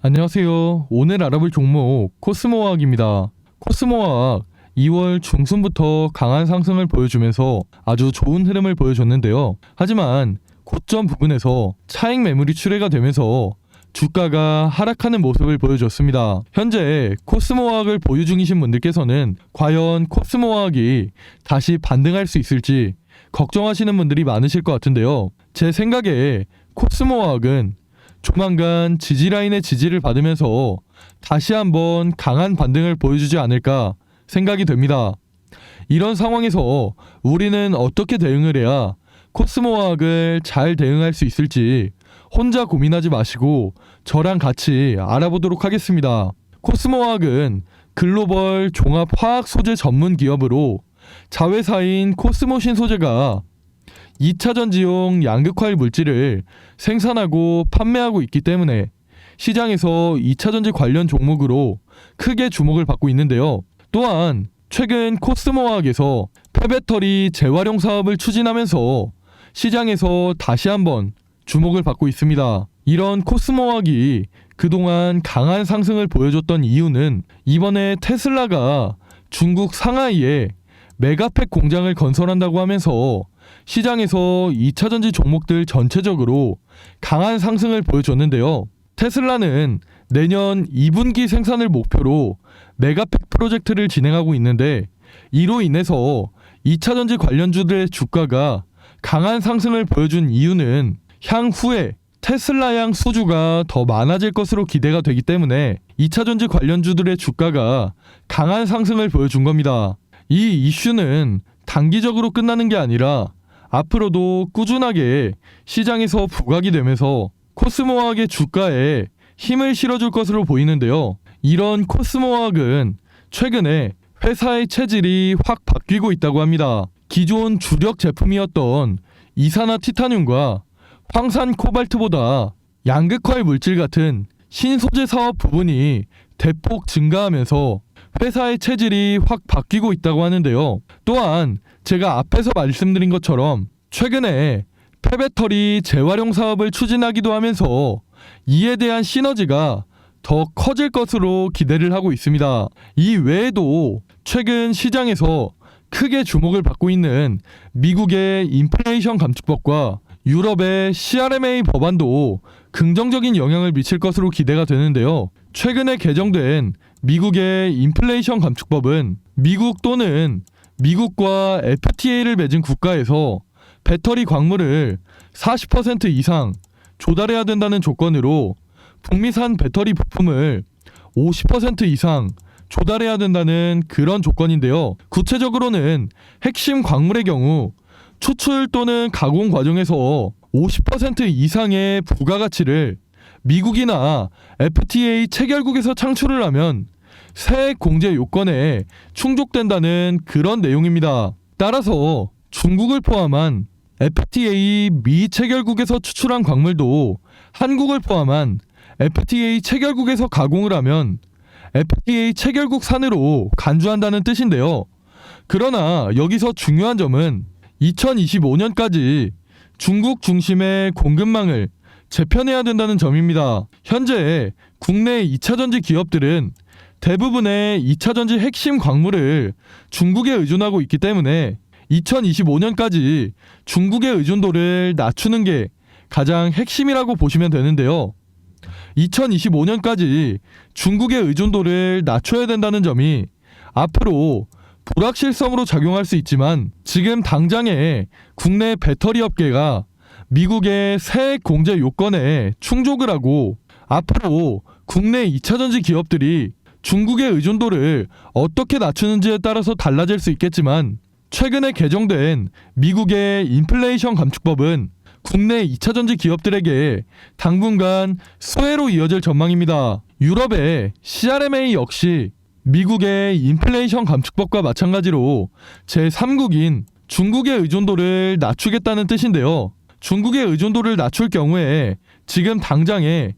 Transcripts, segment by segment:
안녕하세요. 오늘 알아볼 종목 코스모화학입니다. 코스모화학 2월 중순부터 강한 상승을 보여주면서 아주 좋은 흐름을 보여줬는데요. 하지만 고점 부근에서 차익 매물이 출회가 되면서 주가가 하락하는 모습을 보여줬습니다. 현재 코스모화학을 보유 중이신 분들께서는 과연 코스모화학이 다시 반등할 수 있을지 걱정하시는 분들이 많으실 것 같은데요. 제 생각에 코스모화학은 조만간 지지라인의 지지를 받으면서 다시 한번 강한 반등을 보여주지 않을까 생각이 됩니다. 이런 상황에서 우리는 어떻게 대응을 해야 코스모화학을 잘 대응할 수 있을지 혼자 고민하지 마시고 저랑 같이 알아보도록 하겠습니다. 코스모화학은 글로벌 종합 화학 소재 전문 기업으로 자회사인 코스모신소재가 2차전지용 양극화일 물질을 생산하고 판매하고 있기 때문에 시장에서 2차전지 관련 종목으로 크게 주목을 받고 있는데요. 또한 최근 코스모화학에서 폐배터리 재활용 사업을 추진하면서 시장에서 다시 한번 주목을 받고 있습니다. 이런 코스모화학이 그동안 강한 상승을 보여줬던 이유는 이번에 테슬라가 중국 상하이에 메가팩 공장을 건설한다고 하면서 시장에서 2차전지 종목들 전체적으로 강한 상승을 보여줬는데요. 테슬라는 내년 2분기 생산을 목표로 메가팩 프로젝트를 진행하고 있는데 이로 인해서 2차전지 관련주들의 주가가 강한 상승을 보여준 이유는 향후에 테슬라양 수주가 더 많아질 것으로 기대가 되기 때문에 2차전지 관련주들의 주가가 강한 상승을 보여준 겁니다. 이 이슈는 단기적으로 끝나는 게 아니라 앞으로도 꾸준하게 시장에서 부각이 되면서 코스모화학의 주가에 힘을 실어줄 것으로 보이는데요. 이런 코스모화학은 최근에 회사의 체질이 확 바뀌고 있다고 합니다. 기존 주력 제품이었던 이산화티타늄과 황산 코발트보다 양극화의 물질 같은 신소재 사업 부분이 대폭 증가하면서 회사의 체질이 확 바뀌고 있다고 하는데요. 또한 제가 앞에서 말씀드린 것처럼 최근에 폐배터리 재활용 사업을 추진하기도 하면서 이에 대한 시너지가 더 커질 것으로 기대를 하고 있습니다. 이 외에도 최근 시장에서 크게 주목을 받고 있는 미국의 인플레이션 감축법과 유럽의 CRMA 법안도 긍정적인 영향을 미칠 것으로 기대가 되는데요. 최근에 개정된 미국의 인플레이션 감축법은 미국 또는 미국과 FTA를 맺은 국가에서 배터리 광물을 40% 이상 조달해야 된다는 조건으로 북미산 배터리 부품을 50% 이상 조달해야 된다는 그런 조건인데요. 구체적으로는 핵심 광물의 경우 추출 또는 가공 과정에서 50% 이상의 부가가치를 미국이나 FTA 체결국에서 창출을 하면 세액 공제 요건에 충족된다는 그런 내용입니다. 따라서 중국을 포함한 FTA 미체결국에서 추출한 광물도 한국을 포함한 FTA 체결국에서 가공을 하면 FTA 체결국 산으로 간주한다는 뜻인데요. 그러나 여기서 중요한 점은 2025년까지 중국 중심의 공급망을 재편해야 된다는 점입니다. 현재 국내 2차전지 기업들은 대부분의 2차전지 핵심 광물을 중국에 의존하고 있기 때문에 2025년까지 중국의 의존도를 낮추는 게 가장 핵심이라고 보시면 되는데요. 2025년까지 중국의 의존도를 낮춰야 된다는 점이 앞으로 불확실성으로 작용할 수 있지만 지금 당장에 국내 배터리 업계가 미국의 세액 공제 요건에 충족을 하고 앞으로 국내 2차전지 기업들이 중국의 의존도를 어떻게 낮추는지에 따라서 달라질 수 있겠지만 최근에 개정된 미국의 인플레이션 감축법은 국내 2차전지 기업들에게 당분간 수혜로 이어질 전망입니다. 유럽의 CRMA 역시 미국의 인플레이션 감축법과 마찬가지로 제3국인 중국의 의존도를 낮추겠다는 뜻인데요. 중국의 의존도를 낮출 경우에 지금 당장에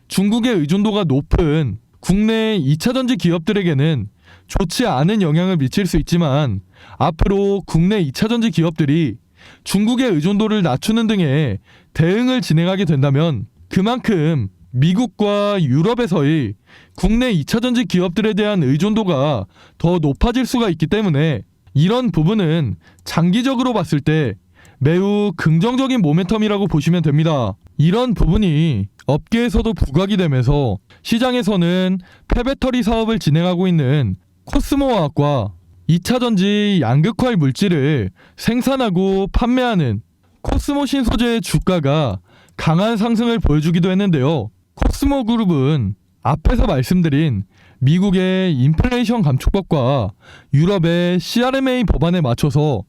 중국의 의존도가 높은 국내 2차전지 기업들에게는 좋지 않은 영향을 미칠 수 있지만 앞으로 국내 2차전지 기업들이 중국의 의존도를 낮추는 등의 대응을 진행하게 된다면 그만큼 미국과 유럽에서의 국내 2차전지 기업들에 대한 의존도가 더 높아질 수가 있기 때문에 이런 부분은 장기적으로 봤을 때 매우 긍정적인 모멘텀이라고 보시면 됩니다. 이런 부분이 업계에서도 부각이 되면서 시장에서는 폐배터리 사업을 진행하고 있는 코스모화학과 2차전지 양극화의 물질을 생산하고 판매하는 코스모 신소재의 주가가 강한 상승을 보여주기도 했는데요. 코스모 그룹은 앞에서 말씀드린 미국의 인플레이션 감축법과 유럽의 CRMA 법안에 맞춰서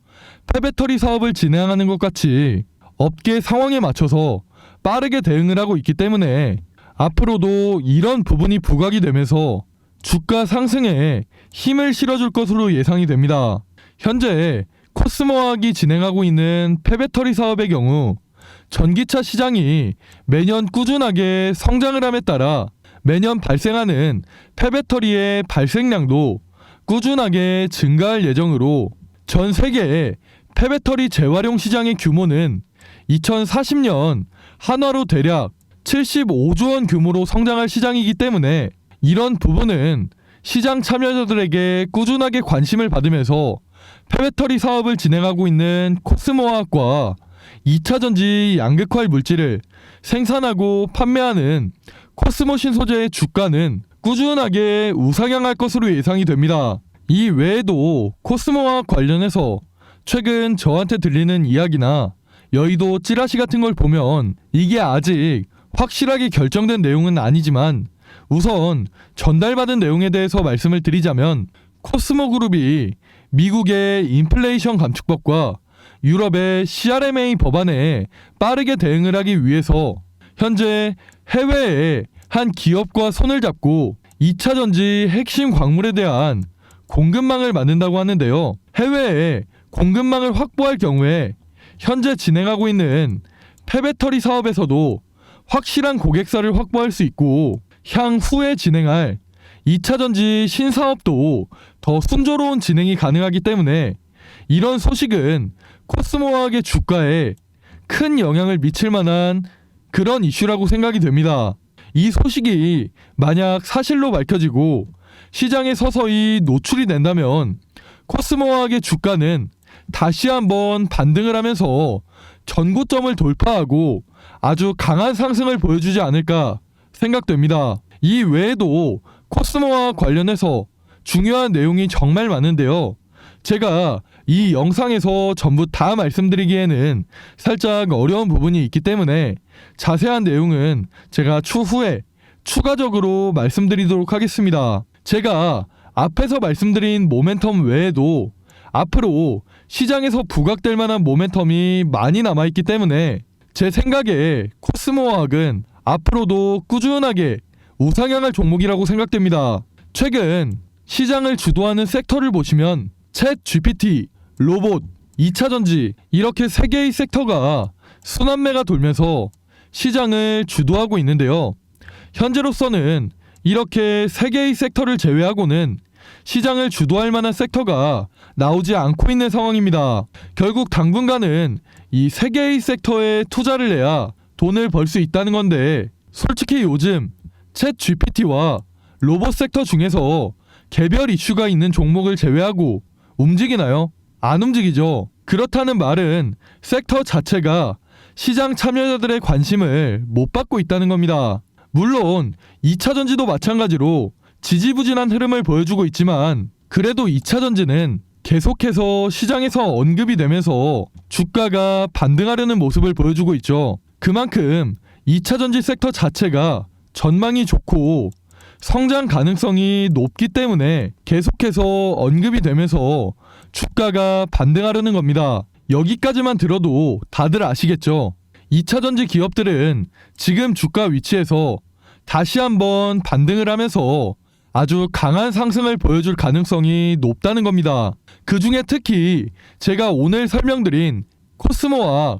폐배터리 사업을 진행하는 것 같이 업계 상황에 맞춰서 빠르게 대응을 하고 있기 때문에 앞으로도 이런 부분이 부각이 되면서 주가 상승에 힘을 실어줄 것으로 예상이 됩니다. 현재 코스모화학이 진행하고 있는 폐배터리 사업의 경우 전기차 시장이 매년 꾸준하게 성장을 함에 따라 매년 발생하는 폐배터리의 발생량도 꾸준하게 증가할 예정으로 전 세계의 폐배터리 재활용 시장의 규모는 2040년 한화로 대략 75조 원 규모로 성장할 시장이기 때문에 이런 부분은 시장 참여자들에게 꾸준하게 관심을 받으면서 폐배터리 사업을 진행하고 있는 코스모화학과 2차전지 양극화의 물질을 생산하고 판매하는 코스모 신소재의 주가는 꾸준하게 우상향할 것으로 예상이 됩니다. 이 외에도 코스모화학 관련해서 최근 저한테 들리는 이야기나 여의도 찌라시 같은 걸 보면 이게 아직 확실하게 결정된 내용은 아니지만 우선 전달받은 내용에 대해서 말씀을 드리자면 코스모 그룹이 미국의 인플레이션 감축법과 유럽의 CRMA 법안에 빠르게 대응을 하기 위해서 현재 해외에 한 기업과 손을 잡고 2차전지 핵심 광물에 대한 공급망을 만든다고 하는데요. 해외에 공급망을 확보할 경우에 현재 진행하고 있는 폐배터리 사업에서도 확실한 고객사를 확보할 수 있고 향후에 진행할 2차전지 신사업도 더 순조로운 진행이 가능하기 때문에 이런 소식은 코스모화학의 주가에 큰 영향을 미칠 만한 그런 이슈라고 생각이 됩니다. 이 소식이 만약 사실로 밝혀지고 시장에 서서히 노출이 된다면 코스모화학의 주가는 다시 한번 반등을 하면서 전고점을 돌파하고 아주 강한 상승을 보여주지 않을까 생각됩니다. 이 외에도 코스모화학 관련해서 중요한 내용이 정말 많은데요. 제가 이 영상에서 전부 다 말씀드리기에는 살짝 어려운 부분이 있기 때문에 자세한 내용은 제가 추후에 추가적으로 말씀드리도록 하겠습니다. 제가 앞에서 말씀드린 모멘텀 외에도 앞으로 시장에서 부각될 만한 모멘텀이 많이 남아있기 때문에 제 생각에 코스모화학은 앞으로도 꾸준하게 우상향할 종목이라고 생각됩니다. 최근 시장을 주도하는 섹터를 보시면 챗 GPT, 로봇, 2차전지 이렇게 3개의 섹터가 순환매가 돌면서 시장을 주도하고 있는데요. 현재로서는 이렇게 3개의 섹터를 제외하고는 시장을 주도할 만한 섹터가 나오지 않고 있는 상황입니다. 결국 당분간은 이 3개의 섹터에 투자를 해야 돈을 벌 수 있다는 건데 솔직히 요즘 챗 GPT와 로봇 섹터 중에서 개별 이슈가 있는 종목을 제외하고 움직이나요? 안 움직이죠. 그렇다는 말은 섹터 자체가 시장 참여자들의 관심을 못 받고 있다는 겁니다. 물론 2차전지도 마찬가지로 지지부진한 흐름을 보여주고 있지만 그래도 2차전지는 계속해서 시장에서 언급이 되면서 주가가 반등하려는 모습을 보여주고 있죠. 그만큼 2차전지 섹터 자체가 전망이 좋고 성장 가능성이 높기 때문에 계속해서 언급이 되면서 주가가 반등하려는 겁니다. 여기까지만 들어도 다들 아시겠죠? 2차전지 기업들은 지금 주가 위치에서 다시 한번 반등을 하면서 아주 강한 상승을 보여줄 가능성이 높다는 겁니다. 그 중에 특히 제가 오늘 설명드린 코스모와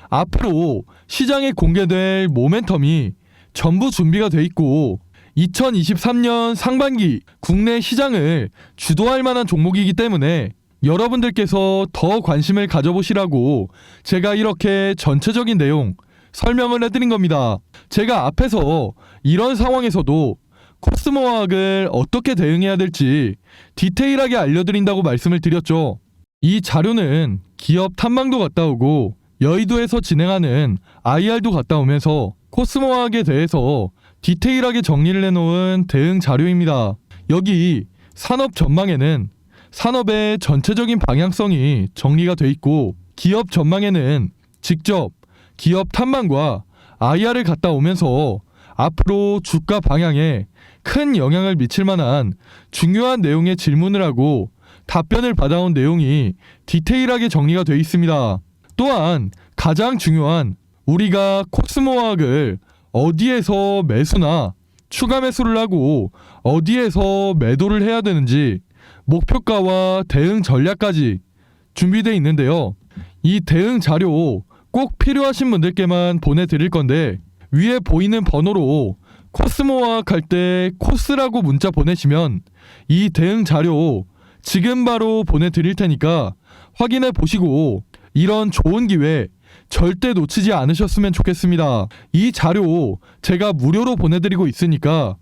앞으로 시장에 공개될 모멘텀이 전부 준비가 돼 있고 2023년 상반기 국내 시장을 주도할 만한 종목이기 때문에 여러분들께서 더 관심을 가져보시라고 제가 이렇게 전체적인 내용 설명을 해드린 겁니다. 제가 앞에서 이런 상황에서도 코스모화학을 어떻게 대응해야 될지 디테일하게 알려드린다고 말씀을 드렸죠. 이 자료는 기업 탐방도 갔다 오고 여의도에서 진행하는 IR도 갔다 오면서 코스모화학에 대해서 디테일하게 정리를 해놓은 대응 자료입니다. 여기 산업 전망에는 산업의 전체적인 방향성이 정리가 돼 있고, 기업 전망에는 직접 기업 탐방과 IR을 갔다 오면서 앞으로 주가 방향에 큰 영향을 미칠 만한 중요한 내용의 질문을 하고 답변을 받아온 내용이 디테일하게 정리가 되어 있습니다. 또한 가장 중요한, 우리가 코스모화학을 어디에서 매수나 추가 매수를 하고 어디에서 매도를 해야 되는지 목표가와 대응 전략까지 준비되어 있는데요. 이 대응 자료 꼭 필요하신 분들께만 보내드릴 건데, 위에 보이는 번호로 코스모화학 할 때 코스라고 문자 보내시면 이 대응 자료 지금 바로 보내드릴 테니까 확인해 보시고 이런 좋은 기회 절대 놓치지 않으셨으면 좋겠습니다. 이 자료 제가 무료로 보내드리고 있으니까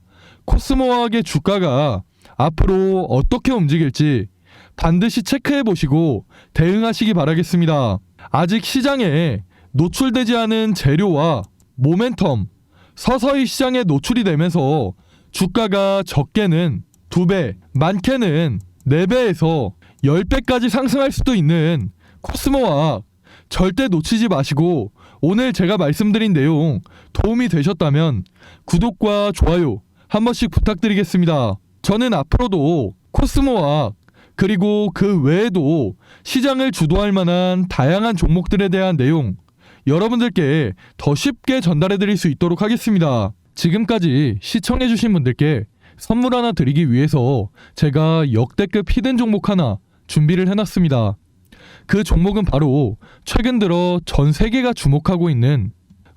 코스모화학의 주가가 앞으로 어떻게 움직일지 반드시 체크해 보시고 대응하시기 바라겠습니다. 아직 시장에 노출되지 않은 재료와 모멘텀, 서서히 시장에 노출이 되면서 주가가 적게는 2배, 많게는 4배에서 10배까지 상승할 수도 있는 코스모화학 절대 놓치지 마시고, 오늘 제가 말씀드린 내용 도움이 되셨다면 구독과 좋아요 한 번씩 부탁드리겠습니다. 저는 앞으로도 코스모화학 그리고 그 외에도 시장을 주도할 만한 다양한 종목들에 대한 내용 여러분들께 더 쉽게 전달해 드릴 수 있도록 하겠습니다. 지금까지 시청해 주신 분들께 선물 하나 드리기 위해서 제가 역대급 히든 종목 하나 준비를 해놨습니다. 그 종목은 바로 최근 들어 전 세계가 주목하고 있는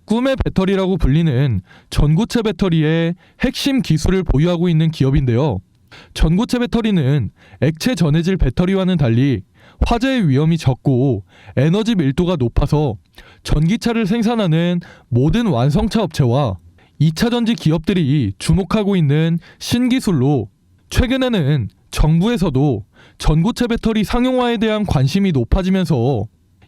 꿈의 배터리라고 불리는 전고체 배터리의 핵심 기술을 보유하고 있는 기업인데요. 전고체 배터리는 액체 전해질 배터리와는 달리 화재의 위험이 적고 에너지 밀도가 높아서 전기차를 생산하는 모든 완성차 업체와 2차전지 기업들이 주목하고 있는 신기술로, 최근에는 정부에서도 전고체 배터리 상용화에 대한 관심이 높아지면서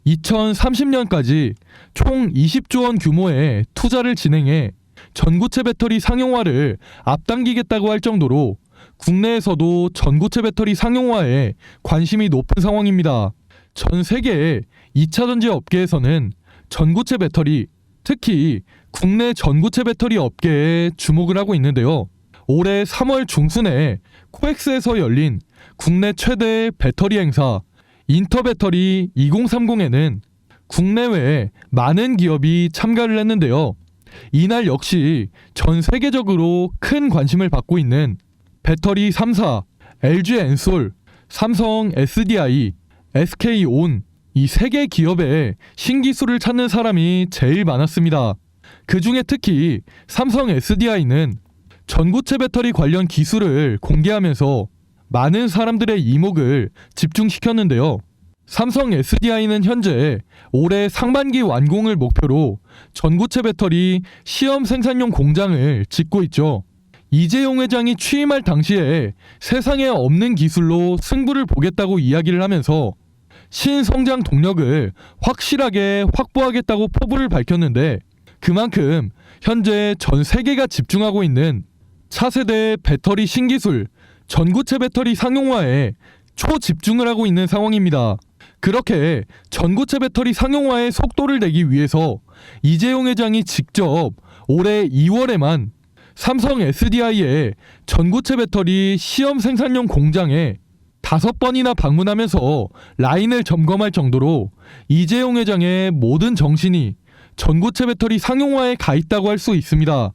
2030년까지 총 20조 원 규모의 투자를 진행해 전고체 배터리 상용화를 앞당기겠다고 할 정도로 국내에서도 전고체 배터리 상용화에 관심이 높은 상황입니다. 전 세계 2차전지 업계에서는 전고체 배터리, 특히 국내 전고체 배터리 업계에 주목을 하고 있는데요. 올해 3월 중순에 코엑스에서 열린 국내 최대 배터리 행사 인터배터리 2030에는 국내외 많은 기업이 참가를 했는데요. 이날 역시 전 세계적으로 큰 관심을 받고 있는 배터리 3사, LG 엔솔, 삼성 SDI, SK온, 이 3개 기업의 신기술을 찾는 사람이 제일 많았습니다. 그 중에 특히 삼성 SDI는 전고체 배터리 관련 기술을 공개하면서 많은 사람들의 이목을 집중시켰는데요. 삼성 SDI는 현재 올해 상반기 완공을 목표로 전고체 배터리 시험 생산용 공장을 짓고 있죠. 이재용 회장이 취임할 당시에 세상에 없는 기술로 승부를 보겠다고 이야기를 하면서 신성장 동력을 확실하게 확보하겠다고 포부를 밝혔는데, 그만큼 현재 전 세계가 집중하고 있는 차세대 배터리 신기술 전고체 배터리 상용화에 초집중을 하고 있는 상황입니다. 그렇게 전고체 배터리 상용화의 속도를 내기 위해서 이재용 회장이 직접 올해 2월에만 삼성 SDI의 전고체 배터리 시험 생산용 공장에 5번이나 방문하면서 라인을 점검할 정도로 이재용 회장의 모든 정신이 전고체 배터리 상용화에 가 있다고 할 수 있습니다.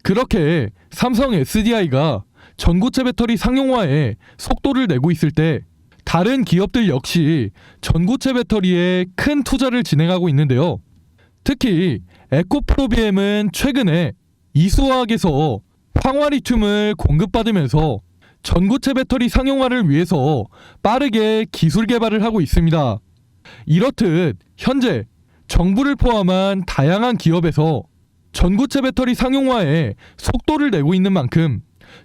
그렇게 삼성 SDI가 전고체 배터리 상용화에 속도를 내고 있을 때 다른 기업들 역시 전고체 배터리에 큰 투자를 진행하고 있는데요. 특히 에코프로비엠은 최근에 이수화학에서 황화리튬을 공급받으면서 전고체 배터리 상용화를 위해서 빠르게 기술 개발을 하고 있습니다. 이렇듯 현재 정부를 포함한 다양한 기업에서 전고체 배터리 상용화에 속도를 내고 있는 만큼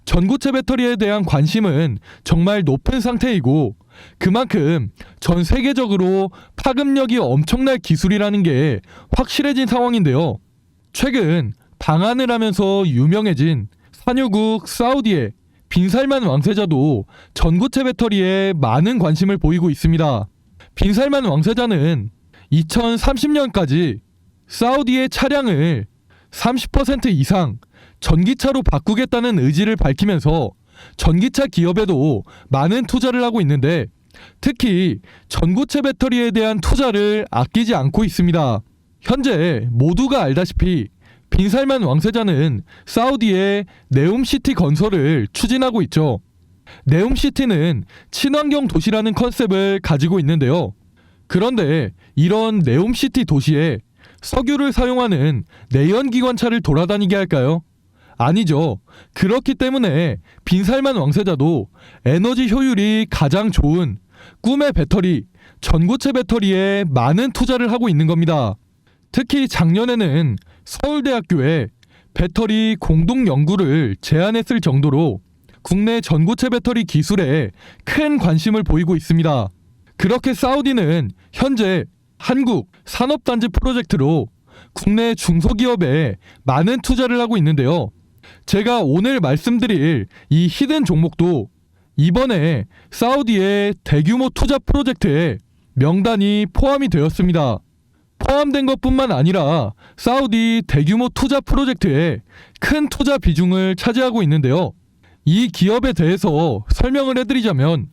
전고체 배터리에 대한 관심은 정말 높은 상태이고, 그만큼 전 세계적으로 파급력이 엄청날 기술이라는 게 확실해진 상황인데요. 최근 방한을 하면서 유명해진 산유국 사우디의 빈살만 왕세자도 전고체 배터리에 많은 관심을 보이고 있습니다. 빈살만 왕세자는 2030년까지 사우디의 차량을 30% 이상 전기차로 바꾸겠다는 의지를 밝히면서 전기차 기업에도 많은 투자를 하고 있는데, 특히 전고체 배터리에 대한 투자를 아끼지 않고 있습니다. 현재 모두가 알다시피 빈살만 왕세자는 사우디의 네옴시티 건설을 추진하고 있죠. 네옴시티는 친환경 도시라는 컨셉을 가지고 있는데요. 그런데 이런 네옴시티 도시에 석유를 사용하는 내연기관차를 돌아다니게 할까요? 아니죠. 그렇기 때문에 빈살만 왕세자도 에너지 효율이 가장 좋은 꿈의 배터리, 전고체 배터리에 많은 투자를 하고 있는 겁니다. 특히 작년에는 서울대학교에 배터리 공동 연구를 제안했을 정도로 국내 전고체 배터리 기술에 큰 관심을 보이고 있습니다. 그렇게 사우디는 현재 한국 산업단지 프로젝트로 국내 중소기업에 많은 투자를 하고 있는데요. 제가 오늘 말씀드릴 이 히든 종목도 이번에 사우디의 대규모 투자 프로젝트에 명단이 포함이 되었습니다. 포함된 것뿐만 아니라 사우디 대규모 투자 프로젝트에 큰 투자 비중을 차지하고 있는데요. 이 기업에 대해서 설명을 해드리자면,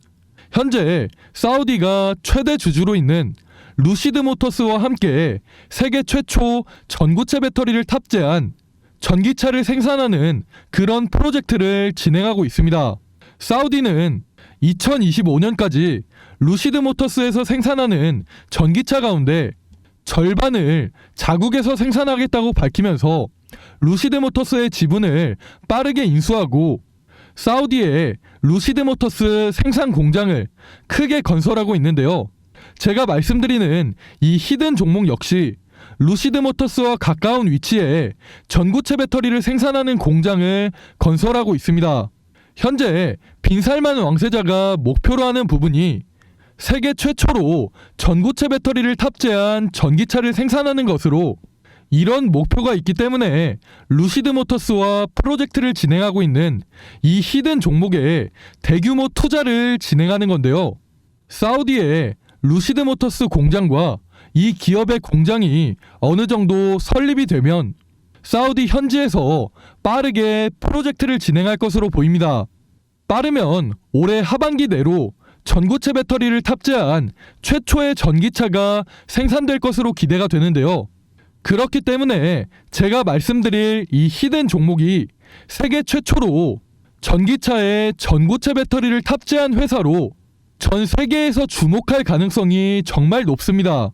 현재 사우디가 최대 주주로 있는 루시드 모터스와 함께 세계 최초 전고체 배터리를 탑재한 전기차를 생산하는 그런 프로젝트를 진행하고 있습니다. 사우디는 2025년까지 루시드 모터스에서 생산하는 전기차 가운데 절반을 자국에서 생산하겠다고 밝히면서 루시드 모터스의 지분을 빠르게 인수하고 사우디에 루시드 모터스 생산 공장을 크게 건설하고 있는데요. 제가 말씀드리는 이 히든 종목 역시 루시드 모터스와 가까운 위치에 전고체 배터리를 생산하는 공장을 건설하고 있습니다. 현재 빈살만 왕세자가 목표로 하는 부분이 세계 최초로 전고체 배터리를 탑재한 전기차를 생산하는 것으로, 이런 목표가 있기 때문에 루시드 모터스와 프로젝트를 진행하고 있는 이 히든 종목에 대규모 투자를 진행하는 건데요. 사우디의 루시드 모터스 공장과 이 기업의 공장이 어느 정도 설립이 되면 사우디 현지에서 빠르게 프로젝트를 진행할 것으로 보입니다. 빠르면 올해 하반기 내로 전고체 배터리를 탑재한 최초의 전기차가 생산될 것으로 기대가 되는데요. 그렇기 때문에 제가 말씀드릴 이 히든 종목이 세계 최초로 전기차에 전고체 배터리를 탑재한 회사로 전 세계에서 주목할 가능성이 정말 높습니다.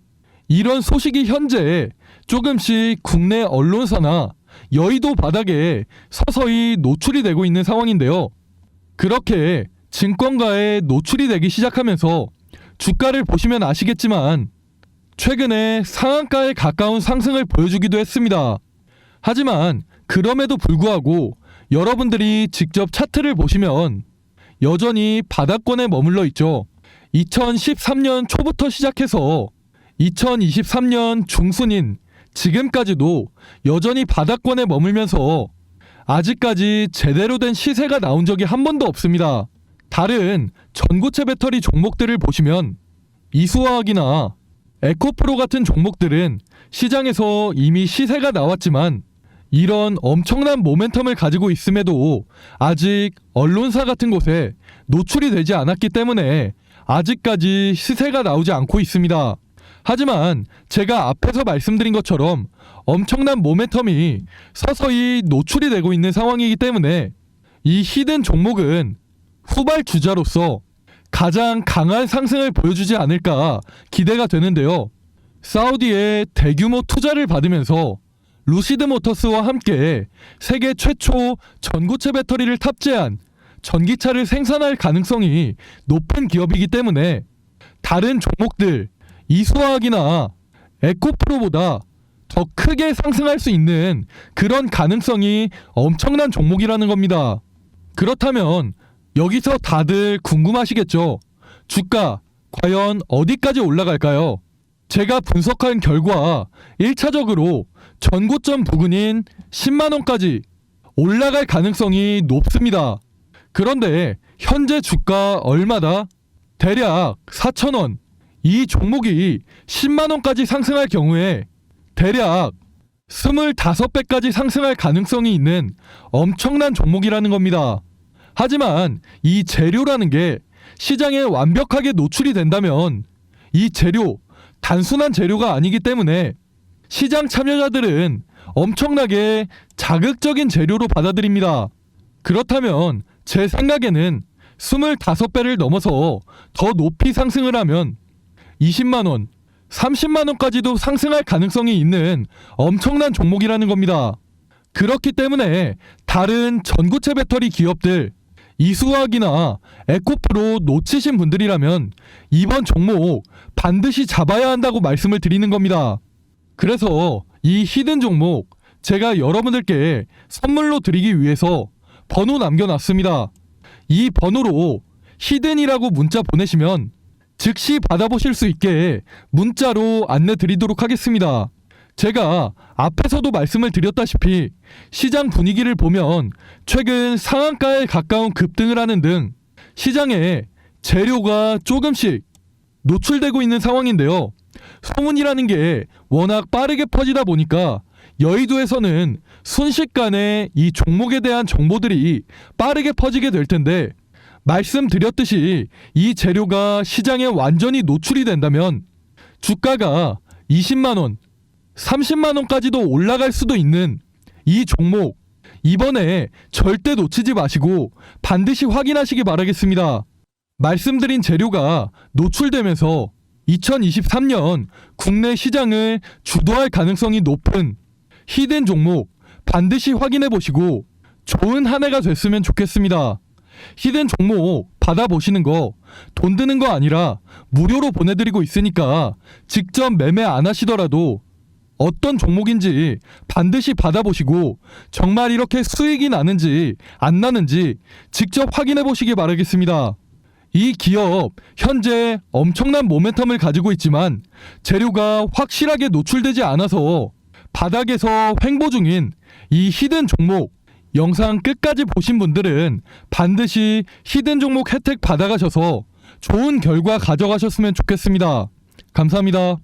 이런 소식이 현재 조금씩 국내 언론사나 여의도 바닥에 서서히 노출이 되고 있는 상황인데요. 그렇게 증권가에 노출이 되기 시작하면서 주가를 보시면 아시겠지만 최근에 상한가에 가까운 상승을 보여주기도 했습니다. 하지만 그럼에도 불구하고 여러분들이 직접 차트를 보시면 여전히 바닥권에 머물러 있죠. 2013년 초부터 시작해서 2023년 중순인 지금까지도 여전히 바닥권에 머물면서 아직까지 제대로 된 시세가 나온 적이 한 번도 없습니다. 다른 전고체 배터리 종목들을 보시면 이수화학이나 에코프로 같은 종목들은 시장에서 이미 시세가 나왔지만 이런 엄청난 모멘텀을 가지고 있음에도 아직 언론사 같은 곳에 노출이 되지 않았기 때문에 아직까지 시세가 나오지 않고 있습니다. 하지만 제가 앞에서 말씀드린 것처럼 엄청난 모멘텀이 서서히 노출이 되고 있는 상황이기 때문에 이 히든 종목은 후발주자로서 가장 강한 상승을 보여주지 않을까 기대가 되는데요. 사우디의 대규모 투자를 받으면서 루시드 모터스와 함께 세계 최초 전고체 배터리를 탑재한 전기차를 생산할 가능성이 높은 기업이기 때문에 다른 종목들 이수화학이나 에코프로보다 더 크게 상승할 수 있는 그런 가능성이 엄청난 종목이라는 겁니다. 그렇다면 여기서 다들 궁금하시겠죠? 주가 과연 어디까지 올라갈까요? 제가 분석한 결과 1차적으로 전고점 부근인 10만원까지 올라갈 가능성이 높습니다. 그런데 현재 주가 얼마다? 대략 4,000원. 이 종목이 10만원까지 상승할 경우에 대략 25배까지 상승할 가능성이 있는 엄청난 종목이라는 겁니다. 하지만 이 재료라는 게 시장에 완벽하게 노출이 된다면 이 재료, 단순한 재료가 아니기 때문에 시장 참여자들은 엄청나게 자극적인 재료로 받아들입니다. 그렇다면 제 생각에는 25배를 넘어서 더 높이 상승을 하면 20만원, 30만원까지도 상승할 가능성이 있는 엄청난 종목이라는 겁니다. 그렇기 때문에 다른 전고체 배터리 기업들, 이수화학이나 에코프로 놓치신 분들이라면 이번 종목 반드시 잡아야 한다고 말씀을 드리는 겁니다. 그래서 이 히든 종목 제가 여러분들께 선물로 드리기 위해서 번호 남겨놨습니다. 이 번호로 히든이라고 문자 보내시면 즉시 받아보실 수 있게 문자로 안내 드리도록 하겠습니다. 제가 앞에서도 말씀을 드렸다시피 시장 분위기를 보면 최근 상한가에 가까운 급등을 하는 등 시장에 재료가 조금씩 노출되고 있는 상황인데요. 소문이라는 게 워낙 빠르게 퍼지다 보니까 여의도에서는 순식간에 이 종목에 대한 정보들이 빠르게 퍼지게 될 텐데, 말씀드렸듯이 이 재료가 시장에 완전히 노출이 된다면 주가가 20만원, 30만원까지도 올라갈 수도 있는 이 종목, 이번에 절대 놓치지 마시고 반드시 확인하시기 바라겠습니다. 말씀드린 재료가 노출되면서 2023년 국내 시장을 주도할 가능성이 높은 히든 종목 반드시 확인해 보시고 좋은 한 해가 됐으면 좋겠습니다. 히든 종목 받아보시는 거 돈 드는 거 아니라 무료로 보내드리고 있으니까 직접 매매 안 하시더라도 어떤 종목인지 반드시 받아보시고 정말 이렇게 수익이 나는지 안 나는지 직접 확인해 보시기 바라겠습니다. 이 기업 현재 엄청난 모멘텀을 가지고 있지만 재료가 확실하게 노출되지 않아서 바닥에서 횡보 중인 이 히든 종목, 영상 끝까지 보신 분들은 반드시 히든 종목 혜택 받아가셔서 좋은 결과 가져가셨으면 좋겠습니다. 감사합니다.